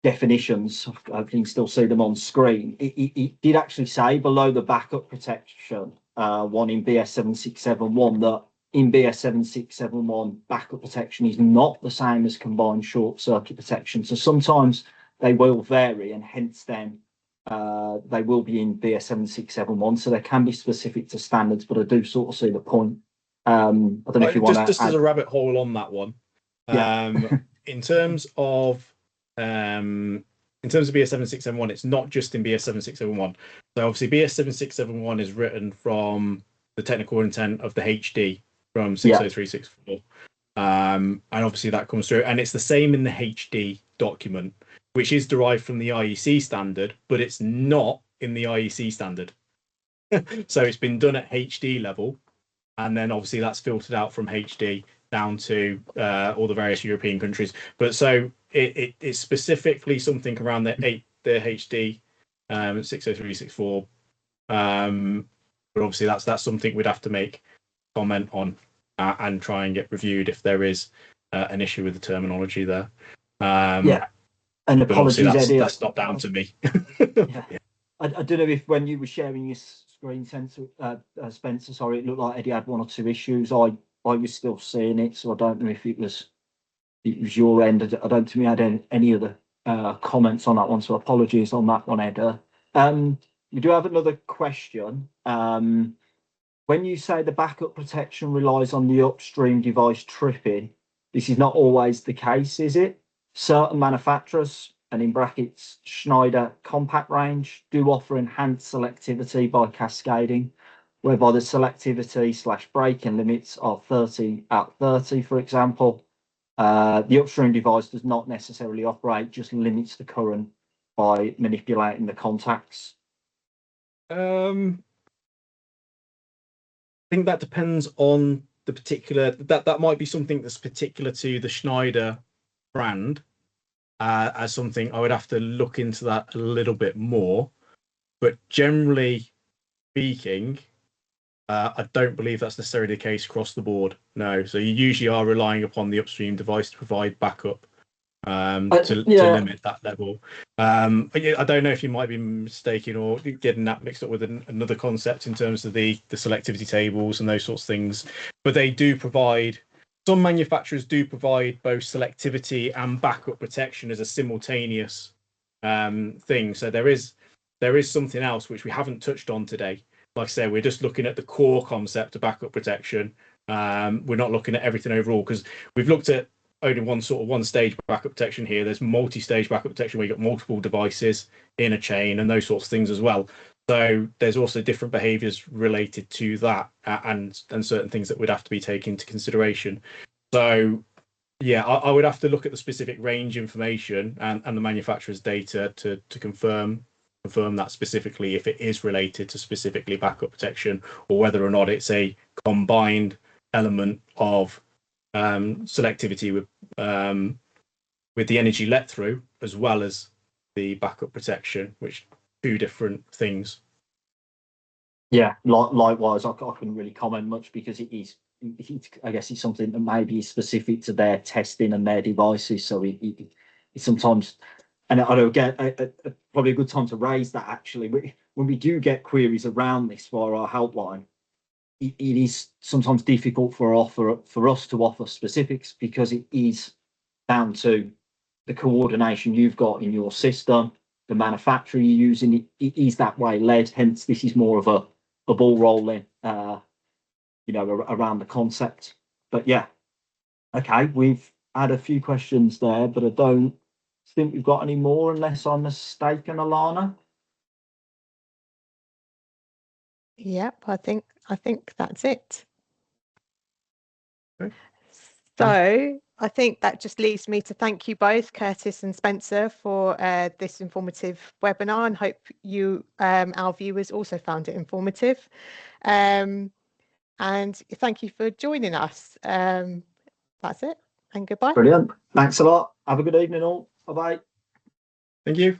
definitions, I can still see them on screen, it did actually say below the backup protection one in BS 7671 that in BS 7671 backup protection is not the same as combined short circuit protection. So sometimes they will vary, and hence then they will be in BS 7671. So they can be specific to standards, but I do sort of see the point. I don't know if you want to just as a rabbit hole on that one. Yeah. In terms of BS 7671, it's not just in BS 7671. So obviously BS 7671 is written from the technical intent of the HD from 60364. And obviously that comes through, and it's the same in the HD document, which is derived from the IEC standard, but it's not in the IEC standard. So it's been done at HD level, and then obviously that's filtered out from HD down to all the various European countries. But so it's specifically something around the HD 60364. But obviously that's something we'd have to make comment on and try and get reviewed if there is an issue with the terminology there. Yeah, and apologies, Eddie. That's not down to me. Yeah. I don't know if when you were sharing your screen, Spencer, sorry, it looked like Eddie had one or two issues. I was still seeing it, so I don't know if it was your end. I don't think we had any other comments on that one, so apologies on that one, Ed. We do have another question. When you say the backup protection relies on the upstream device tripping, this is not always the case, is it? Certain manufacturers, and in brackets Schneider compact range, do offer enhanced selectivity by cascading, whereby the selectivity / breaking limits are 30 at 30, for example. The upstream device does not necessarily operate, just limits the current by manipulating the contacts. I think that depends on the particular, that might be something that's particular to the Schneider brand. As something I would have to look into that a little bit more, but generally speaking, I don't believe that's necessarily the case across the board. No, so you usually are relying upon the upstream device to provide backup to limit that level. I don't know if you might be mistaken or getting that mixed up with another concept in terms of the selectivity tables and those sorts of things, but they do provide. Some manufacturers do provide both selectivity and backup protection as a simultaneous thing. So there is something else which we haven't touched on today. Like I said, we're just looking at the core concept of backup protection. We're not looking at everything overall, because we've looked at only one stage backup protection here. There's multi-stage backup protection where you've got multiple devices in a chain and those sorts of things as well. So there's also different behaviors related to that and certain things that would have to be taken into consideration. So Yeah, I would have to look at the specific range information and the manufacturer's data to confirm that specifically, if it is related to specifically backup protection, or whether or not it's a combined element of selectivity with the energy let through as well as the backup protection, which two different things. Yeah, likewise, I couldn't really comment much because I guess it's something that maybe is specific to their testing and their devices. So it sometimes, and I don't get probably a good time to raise that actually. When we do get queries around this via our helpline, it is sometimes difficult for us to offer specifics because it is down to the coordination you've got in your system, the manufacturer you're using. It is that way led. Hence, this is more of a ball rolling, around the concept. But yeah, okay, we've had a few questions there, but I don't think we've got any more unless I'm mistaken, Alana. Yep, I think that's it. Okay. So I think that just leaves me to thank you both, Curtis and Spencer, for this informative webinar, and hope you, our viewers, also found it informative. And thank you for joining us. That's it, and goodbye. Brilliant. Thanks a lot. Have a good evening all. Bye-bye. Thank you.